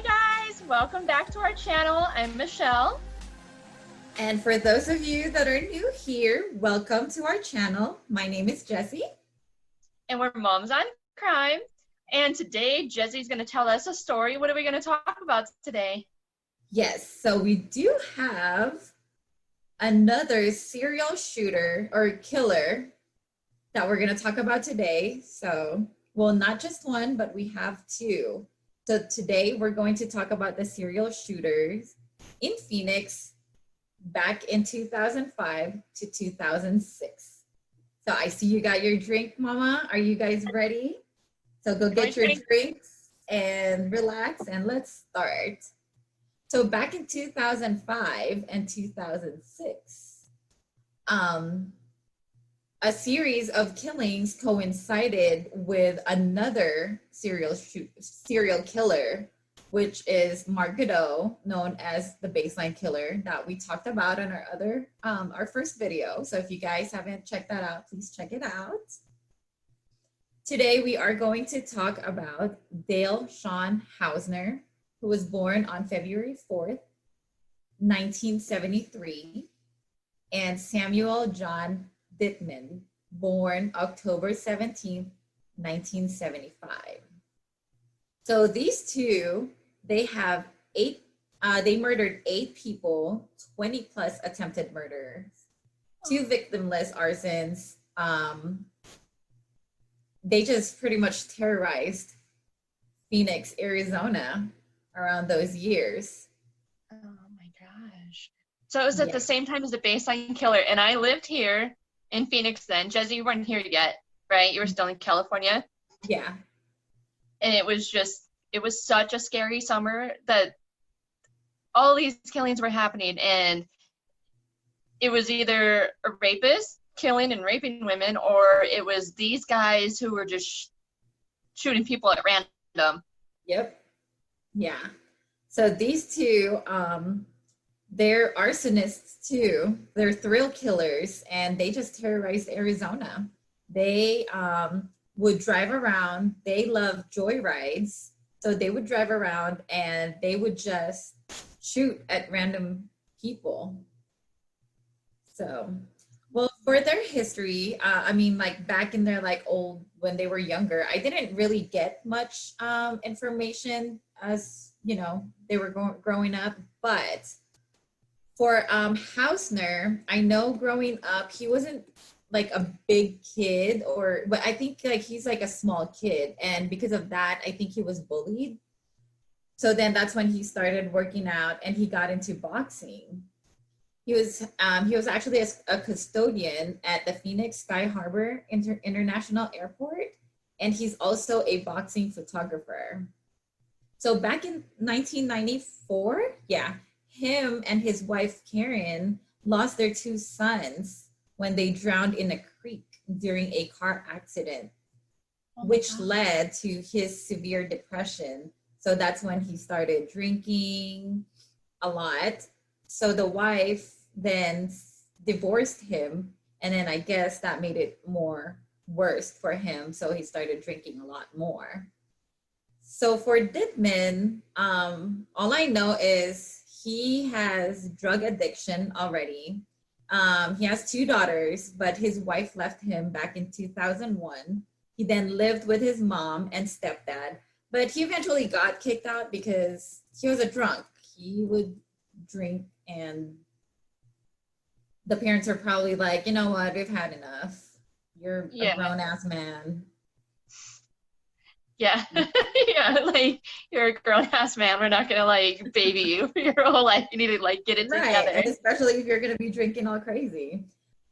guys, welcome back to our channel. I'm Michelle. And for those of you that are new here, welcome to our channel. My name is Jessie. And we're Moms on Crime. And today, Jessie's going to tell us a story. What are we going to talk about today? Yes, so we do have another serial shooter or killer that we're going to talk about today. So, well, not just one, but we have two. So today we're going to talk about the serial shooters in Phoenix back in 2005 to 2006. So I see you got your drink, Mama. Are you guys ready? So go get your drinks and relax and let's start. So back in 2005 and 2006, a series of killings coincided with another serial killer, which is Mark Godot, known as the Baseline Killer, that we talked about in our first video. So if you guys haven't checked that out, please check it out. Today we are going to talk about Dale Sean Housner, who was born on February 4th, 1973, and Samuel John Dietman, born October 17th, 1975. So these two, they murdered 8 people, 20 plus attempted murders, 2 victimless arsons. They just pretty much terrorized Phoenix, Arizona around those years. Oh my gosh. So it was at the same time as the Baseline Killer. And I lived here in Phoenix then. Jessie, you weren't here yet, right? You were still in California. Yeah. And it was such a scary summer that all these killings were happening. And it was either a rapist killing and raping women, or it was these guys who were just shooting people at random. Yep. Yeah. So these two, they're arsonists too. They're thrill killers, and they just terrorized Arizona. They would drive around. They love joyrides. So they would drive around and they would just shoot at random people. So, well, for their history, I mean, like back in their when they were younger, I didn't really get much information as, they were growing up. But for Housner, I know growing up, he wasn't like a big kid, but I think like he's like a small kid. And because of that, I think he was bullied. So then that's when he started working out and he got into boxing. He was actually a custodian at the Phoenix Sky Harbor International Airport, and he's also a boxing photographer. So back in 1994, him and his wife Karen lost their 2 sons when they drowned in a creek during a car accident, which led to his severe depression. So that's when he started drinking a lot. So the wife then divorced him, and then I guess that made it more worse for him. So he started drinking a lot more. So for Dietman, all I know is he has drug addiction already. He has 2 daughters, but his wife left him back in 2001. He then lived with his mom and stepdad, but he eventually got kicked out because he was a drunk. He would drink, and the parents are probably like, you know what, we've had enough. You're a grown-ass man. Yeah. Yeah, like, you're a grown-ass man. We're not going to, like, baby you for your whole life. You need to, like, get it together. And especially if you're going to be drinking all crazy.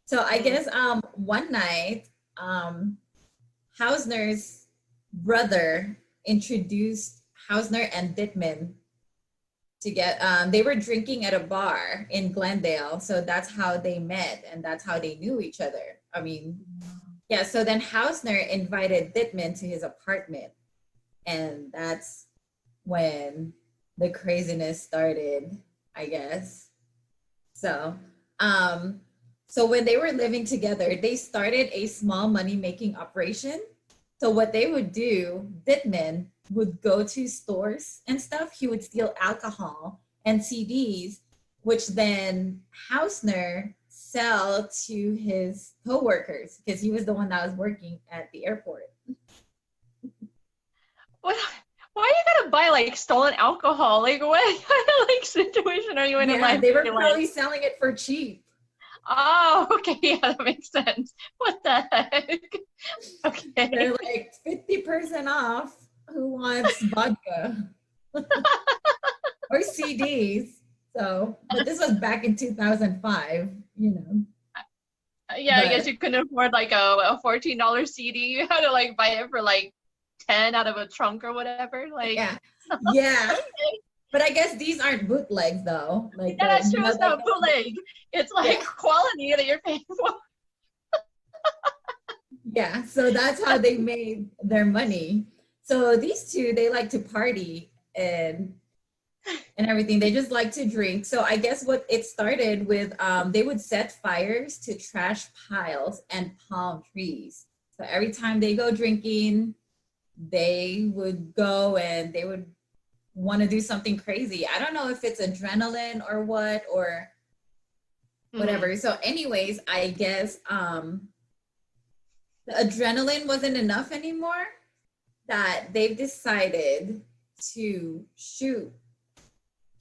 So I guess one night, Housner's brother introduced Housner and Dietman to they were drinking at a bar in Glendale. So that's how they met and that's how they knew each other. I mean, so then Housner invited Dietman to his apartment, and that's when the craziness started, I guess. So when they were living together, they started a small money-making operation So what they would do, Dietman would go to stores and stuff. He would steal alcohol and CDs, which then Housner sell to his coworkers because he was the one that was working at the airport. What? Why you gotta buy like stolen alcohol? Like what kind of like situation are you in Yeah, life? they were You're like, probably selling it for cheap. oh, okay, yeah, that makes sense. What the heck? They're Okay. like 50% off. Who wants vodka or CDs? So, but this was back in 2005, you know. Yeah, I guess But you couldn't afford like a $14 CD. You had to like buy it for like 10 out of a trunk or whatever. Like, yeah, yeah. okay. But I guess these aren't bootlegs though. Like Yeah, the, that's you true. know, It's like not the, bootleg. It's yeah, like quality that you're paying for. yeah. So that's how they made their money. So these two, they like to party and everything. They just like to drink. So I guess what it started with, they would set fires to trash piles and palm trees. So every time they go drinking, they would go and they would want to do something crazy. I don't know if it's adrenaline or what or Mm-hmm. whatever. So, anyways, I guess the adrenaline wasn't enough anymore. That they've decided to shoot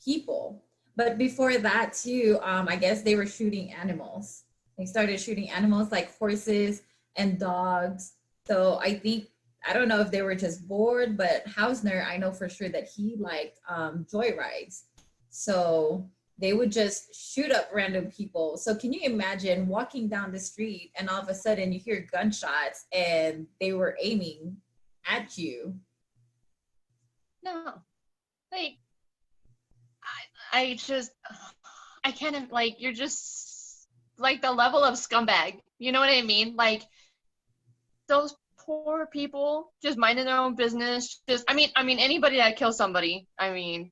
people. But before that, too, I guess they were shooting animals. They started shooting animals like horses and dogs. So I think, I don't know if they were just bored, but Hausner, I know for sure that he liked joyrides. So they would just shoot up random people. So can you imagine walking down the street and all of a sudden you hear gunshots and they were aiming at you? No, like I just I can't like you're just like the level of scumbag. You know what I mean? Like those poor people just minding their own business. Just I mean anybody that kills somebody, I mean,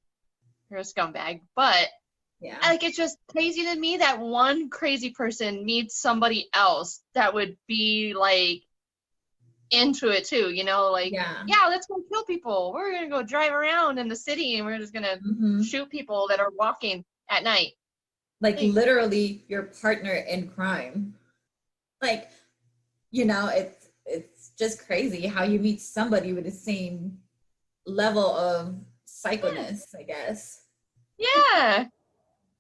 you're a scumbag. But Yeah. like it's just crazy to me that one crazy person meets somebody else that would be like into it too, you know, like, Yeah. yeah, let's go kill people. We're gonna go drive around in the city and we're just gonna Mm-hmm. shoot people that are walking at night. Like Like, literally your partner in crime. Like, it's just crazy how you meet somebody with the same level of yeah, psychoness, I guess. yeah.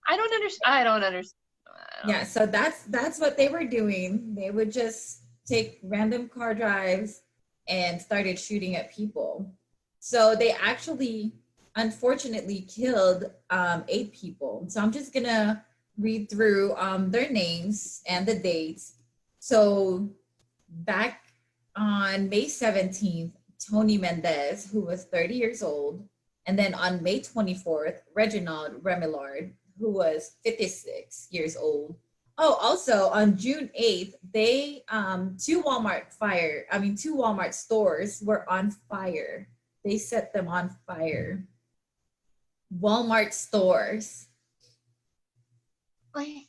I don't understand. I don't understand. I Yeah, don't. so that's what they were doing. They would just take random car drives and started shooting at people. So they actually unfortunately killed 8 people. So I'm just gonna read through their names and the dates. So back on May 17th, Tony Mendez, who was 30 years old, and then on May 24th, Reginald Remillard, who was 56 years old. Oh, also on June 8th, they two Walmart stores were on fire. They set them on fire. Walmart stores. Like,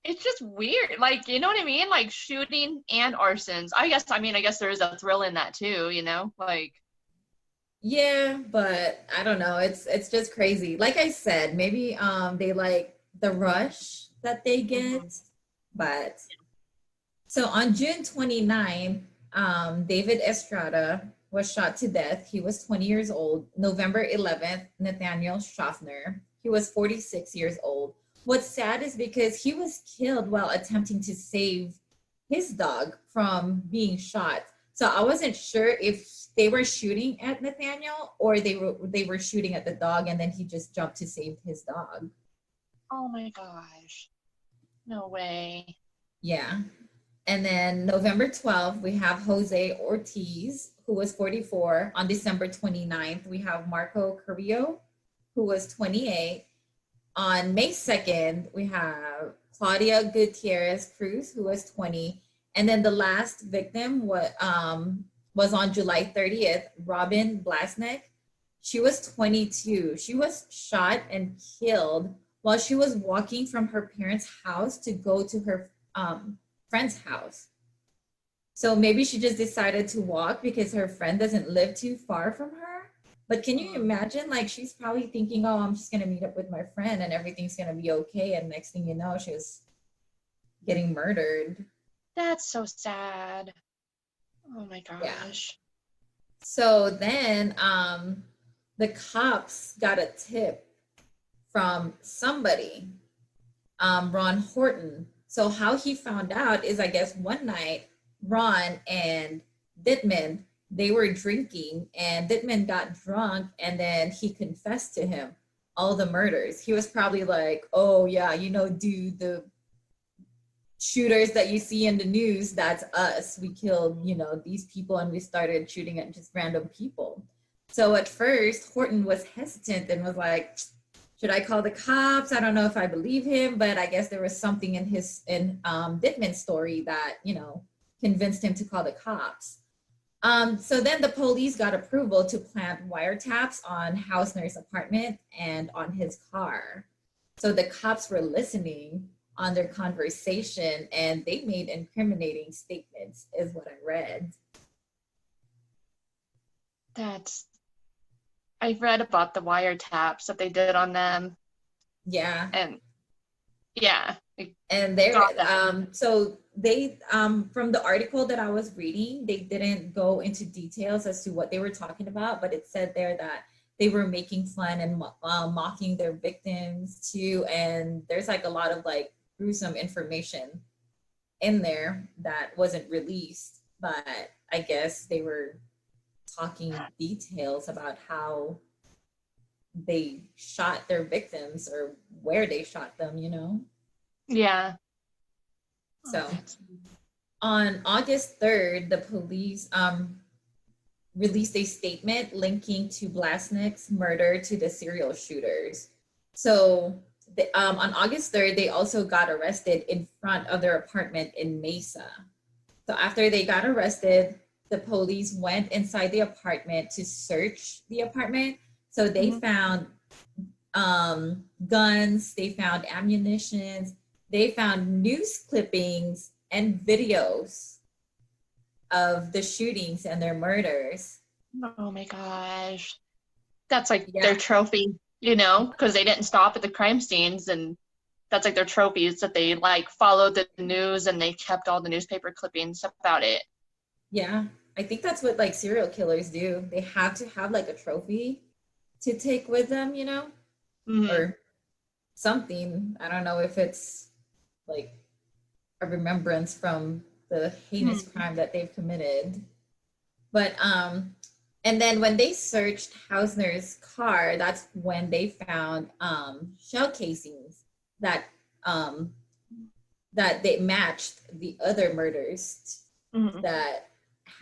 it's just weird. Like, you know what I mean? Like shooting and arsons. I guess there is a thrill in that too, you know? Like, Yeah, but I don't know. It's just crazy. Like I said, maybe they like the rush that they mhm. get. But so on June 29, David Estrada was shot to death. He was 20 years old. November 11th, Nathaniel Schaffner. He was 46 years old. What's sad is because he was killed while attempting to save his dog from being shot. So I wasn't sure if they were shooting at Nathaniel or they were shooting at the dog and then he just jumped to save his dog. Oh my gosh. No way. Yeah. And then November 12th, we have Jose Ortiz, who was 44. On December 29th, we have Marco Carrillo, who was 28. On May 2nd, we have Claudia Gutierrez Cruz, who was 20. And then the last victim was on July 30th, Robin Blasnek. She was 22. She was shot and killed while she was walking from her parents' house to go to her friend's house. So maybe she just decided to walk because her friend doesn't live too far from her. But can you imagine, like, she's probably thinking, oh, I'm just going to meet up with my friend and everything's going to be okay. And next thing you know, she was getting murdered. That's so sad. Oh my Yeah. gosh. So then the cops got a tip from somebody, Ron Horton. So how he found out is, I guess, one night, Ron and Dietman, they were drinking, and Dietman got drunk, and then he confessed to him all the murders. He was probably like, oh yeah, you know, dude, the shooters that you see in the news, that's us. We killed, you know, these people, and we started shooting at just random people. So at first, Horton was hesitant and was like, should I call the cops? I don't know if I believe him, but I guess there was something in Dietman's story that, you know, convinced him to call the cops. So then the police got approval to plant wiretaps on Housner's apartment and on his car. So the cops were listening on their conversation, and they made incriminating statements, is what I read. I've read about the wiretaps that they did on them. Yeah. And yeah. And so they from the article that I was reading, they didn't go into details as to what they were talking about, but it said there that they were making fun and mocking their victims too. And there's like a lot of like gruesome information in there that wasn't released, but I guess they were talking details about how they shot their victims or where they shot them, you know? Yeah. So on August 3rd, the police released a statement linking to Blasnick's murder to the serial shooters. So on August 3rd, they also got arrested in front of their apartment in Mesa. So after they got arrested, the police went inside the apartment to search the apartment. So they found guns, they found ammunition, they found news clippings and videos of the shootings and their murders. Oh my gosh. That's like their trophy, you know, because they didn't stop at the crime scenes, and that's like their trophies that they like followed the news and they kept all the newspaper clippings about it. Yeah, I think that's what like serial killers do. They have to have like a trophy to take with them, you know, or something. I don't know if it's like a remembrance from the heinous crime that they've committed. But and then when they searched Housner's car, that's when they found shell casings that that they matched the other murders that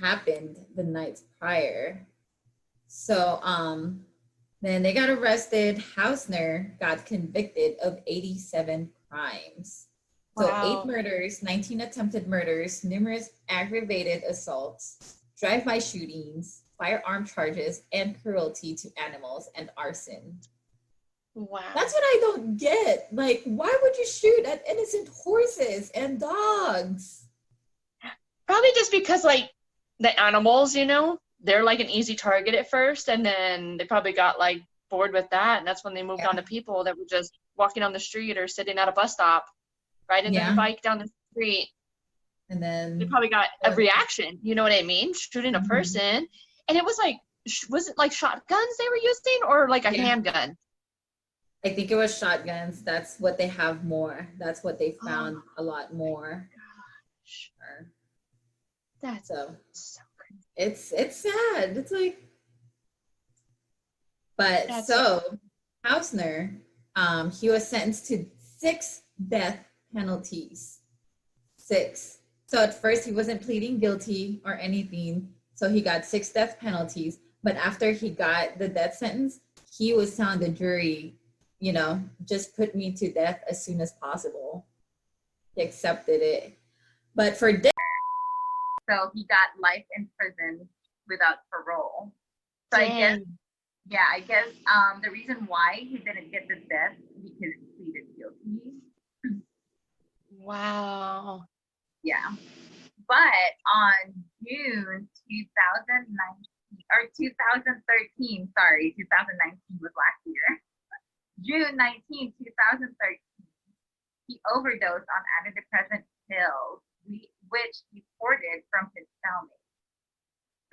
happened the nights prior. So then they got arrested. Hausner got convicted of 87 crimes. So 8 murders, 19 attempted murders, numerous aggravated assaults, drive-by shootings, firearm charges, and cruelty to animals and arson. Wow. That's what I don't get. Like, why would you shoot at innocent horses and dogs? Probably just because like the animals, you know, they're like an easy target at first, and then they probably got like bored with that, and that's when they moved on to people that were just walking on the street or sitting at a bus stop, riding their bike down the street. And then they probably got a reaction, you know what I mean? Shooting a person. And it was like, was it like shotguns they were using, or like a handgun? I think it was shotguns. That's what they have more. That's what they found a lot more. Gosh. That's so crazy. It's sad. It's like, but so Hausner, he was sentenced to 6 death penalties. 6. So at first he wasn't pleading guilty or anything. So he got 6 death penalties. But after he got the death sentence, he was telling the jury, you know, just put me to death as soon as possible. He accepted it. But for death, so he got life in prison without parole. So I guess the reason why he didn't get the death because he pleaded guilty. Wow. Yeah. But on June 2019 or 2013, sorry, 2019 was last year. June 19, 2013, he overdosed on antidepressant pills, which he ported from his cellmate.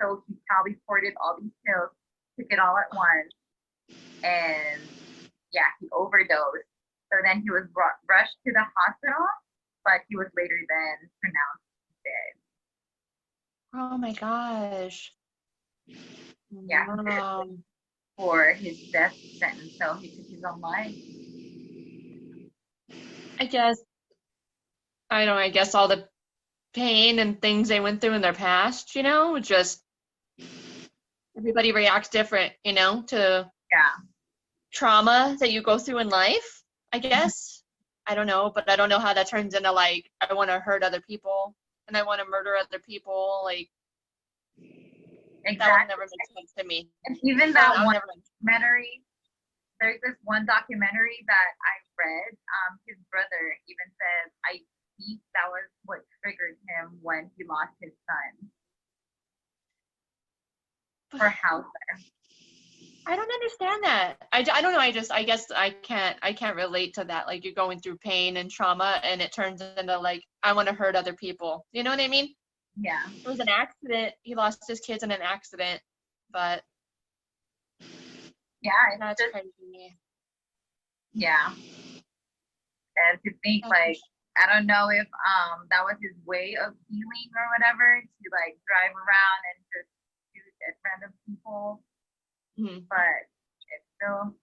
So he probably ported all these pills, took it all at once, and yeah, he overdosed. So then he was rushed to the hospital, but he was later then pronounced dead. Oh my gosh. Yeah, Wow. for his death sentence, so he took his own life. I guess, I don't know, I guess all the pain and things they went through in their past, just everybody reacts different, to Yeah. trauma that you go through in life, I guess. I don't know, but I don't know how that turns into like, I want to hurt other people and I want to murder other people. Like, Exactly. that would never make sense to me. And even that one documentary, there's this one documentary that I read. His brother even said, I think that was what triggered him when he lost his son. For Housner. I don't understand that. I don't know. I guess I can't relate to that. Like, you're going through pain and trauma and it turns into like, I want to hurt other people. You know what I mean? Yeah. It was an accident. He lost his kids in an accident, but yeah, that's crazy. Yeah. And to think like, I don't know if that was his way of healing or whatever, to like drive around and just shoot at random people. Mm-hmm. But it's still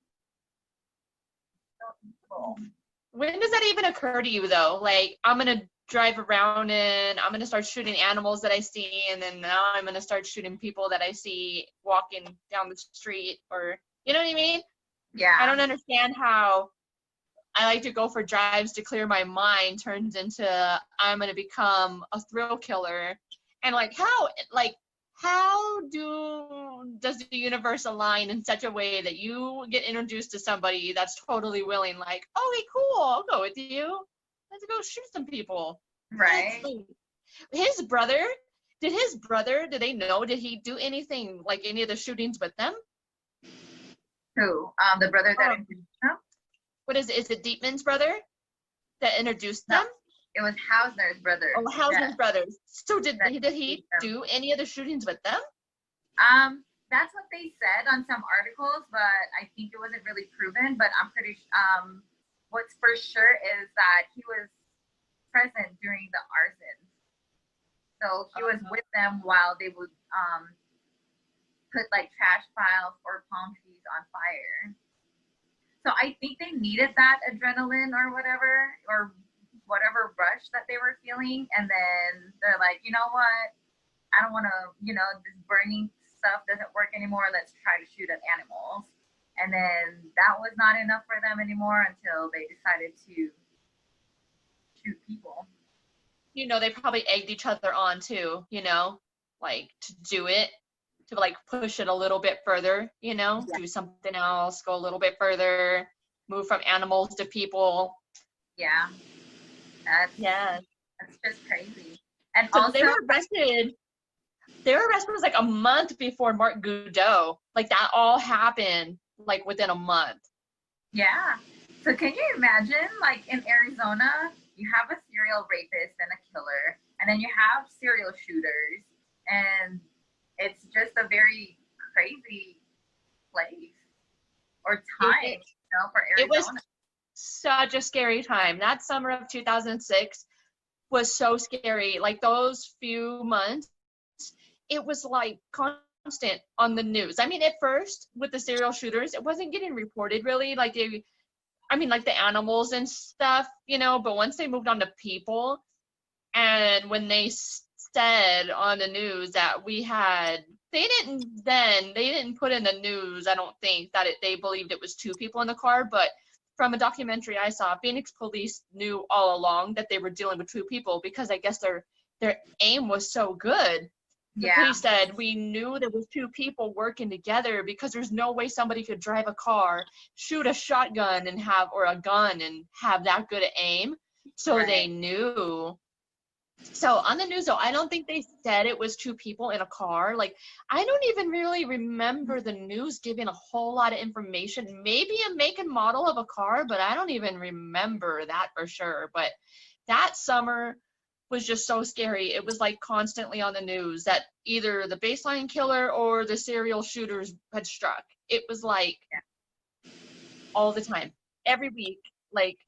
evil. When does that even occur to you though? Like, I'm gonna drive around and I'm gonna start shooting animals that I see, and then now I'm gonna start shooting people that I see walking down the street, or you know what I mean? Yeah. I don't understand how I like to go for drives to clear my mind turns into I'm gonna become a thrill killer, and like how does the universe align in such a way that you get introduced to somebody that's totally willing, like, okay, cool, I'll go with you. Let's go shoot some people. Right. His brother, did they know, did he do anything, like any of the shootings with them? Who? The brother that introduced them? What is it Dietman's brother that introduced them? It was Housner's brother. Oh, Housner's brothers. So did he do any of the shootings with them? That's what they said on some articles, but I think it wasn't really proven. But I'm pretty what's for sure is that he was present during the arson. So he was with them while they would put like trash piles or palm trees on fire. So I think they needed that adrenaline or whatever rush that they were feeling. And then they're like, you know what? I don't want to, this burning stuff doesn't work anymore. Let's try to shoot at animals. And then that was not enough for them anymore until they decided to shoot people. They probably egged each other on too, like to do it, to like push it a little bit further, do something else, go a little bit further, move from animals to people. Yeah. That's just crazy. And so also they were arrested. They were arrested like a month before Mark Goudeau. Like, that all happened like within a month. Yeah. So can you imagine, like in Arizona, you have a serial rapist and a killer, and then you have serial shooters, and it's just a very crazy place or time, for Arizona. It was such a scary time. That summer of 2006 was so scary. Like, those few months, it was like constant on the news. I mean, at first with the serial shooters, it wasn't getting reported really. Like, like the animals and stuff, but once they moved on to people, and when they said on the news that they didn't put in the news, I don't think, that they believed it was 2 people in the car, but from a documentary I saw, Phoenix police knew all along that they were dealing with 2 people, because I guess their aim was so good. The police said, we knew there was 2 people working together, because there's no way somebody could drive a car, shoot a shotgun or a gun and have that good at aim. So They knew So on the news, though, I don't think they said it was two people in a car. Like, I don't even really remember the news giving a whole lot of information. Maybe a make and model of a car, but I don't even remember that for sure. But that summer was just so scary. It was like constantly on the news that either the baseline killer or the serial shooters had struck. It was like all the time, every week, like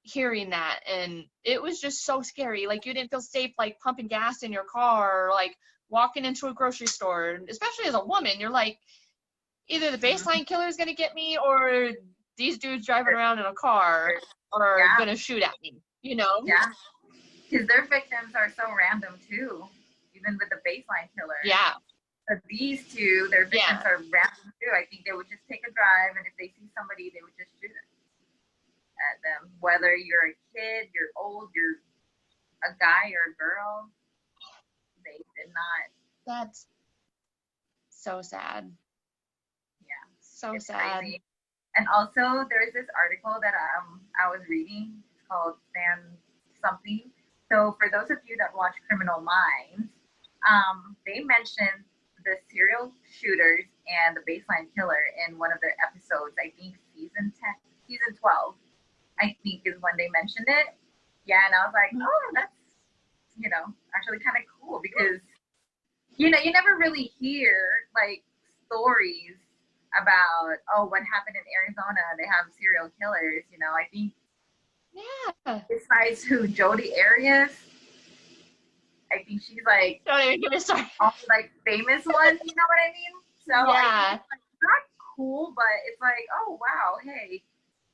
hearing that, and it was just so scary. Like, you didn't feel safe like pumping gas in your car or like walking into a grocery store, especially as a woman. You're like, either the baseline killer is going to get me or these dudes driving around in a car are going to shoot at me, you know? Yeah, because their victims are so random too, even with the baseline killer. Yeah. But these two, their victims are random too. I think they would just take a drive, and if they see somebody, they would just shoot it at them. Whether you're a kid, you're old, you're a guy or a girl, they did not. That's so sad. Yeah. So sad. Crazy. And also, there's this article that I was reading. It's called San Something. So for those of you that watch Criminal Minds, they mentioned the serial shooters and the baseline killer in one of their episodes. I think season 12, I think is when they mentioned it. Yeah, and I was like, oh, that's, actually kind of cool, because, you never really hear like stories about, oh, what happened in Arizona, they have serial killers. I think besides who, Jodi Arias, I think she's like, don't even get me started. All like famous ones, you know what I mean? So I think it's not cool, but it's like, oh wow, hey,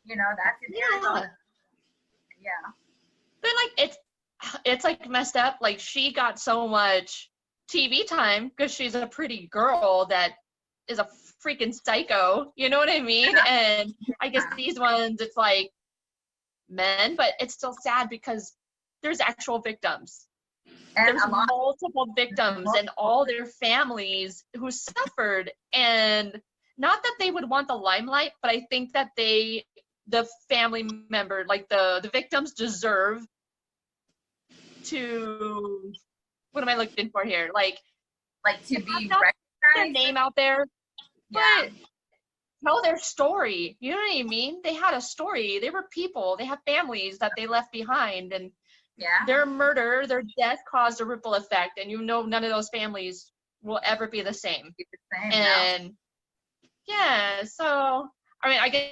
that's in Arizona. Yeah. But like it's like messed up. Like, she got so much TV time because she's a pretty girl that is a freaking psycho, you know what I mean? And I guess these ones, it's like men, but it's still sad because there's actual victims. And there's multiple victims and all their families who suffered. And not that they would want the limelight, but I think that the family member, like the victims, deserve to, what am I looking for here? Like to be recognized, their name out there, but tell their story. You know what I mean? They had a story. They were people. They have families that they left behind, and their murder, their death caused a ripple effect, and none of those families will ever be the same. And so I mean, I guess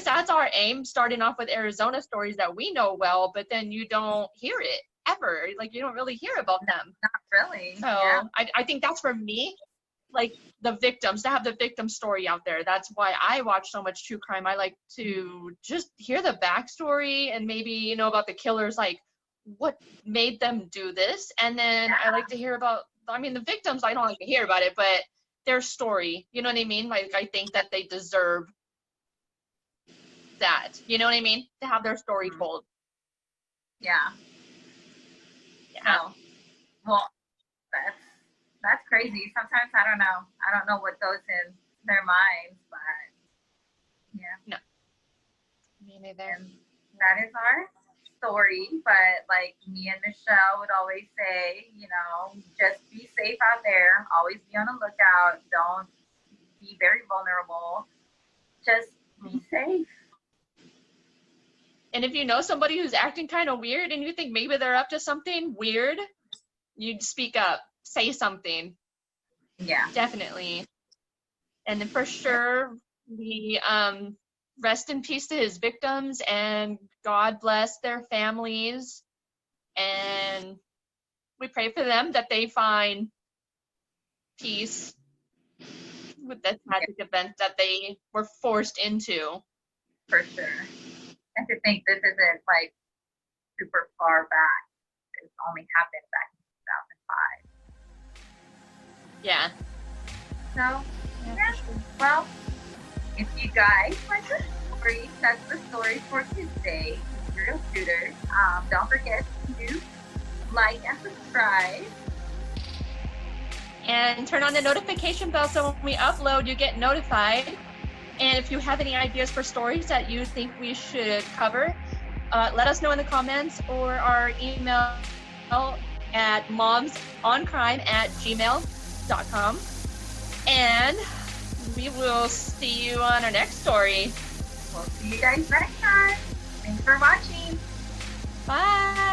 that's our aim, starting off with Arizona stories that we know well, but then you don't hear it ever. Like, you don't really hear about them. Not really. So I think that's, for me, like, the victims, to have the victim story out there. That's why I watch so much true crime. I like to just hear the backstory and maybe about the killers, like what made them do this. And then I like to hear about, the victims, I don't like to hear about it, but their story, you know what I mean? Like, I think that they deserve that, you know what I mean? To have their story told. Yeah. So, well, that's crazy. Sometimes I don't know what goes in their minds, but no, me neither. And that is our story. But like me and Michelle would always say, just be safe out there. Always be on the lookout. Don't be very vulnerable. Just be safe. And if you know somebody who's acting kind of weird and you think maybe they're up to something weird, you'd speak up, say something. Yeah. Definitely. And then for sure, we rest in peace to his victims, and God bless their families. And we pray for them that they find peace with the tragic event that they were forced into. For sure. And to think this isn't like super far back. It only happened back in 2005. Yeah. So, well, if you guys like the story, that's the story for today, serial shooters. Don't forget to like and subscribe. And turn on the notification bell so when we upload, you get notified. And if you have any ideas for stories that you think we should cover, let us know in the comments or our email at momsoncrime@gmail.com. And we will see you on our next story. We'll see you guys next time. Thanks for watching. Bye.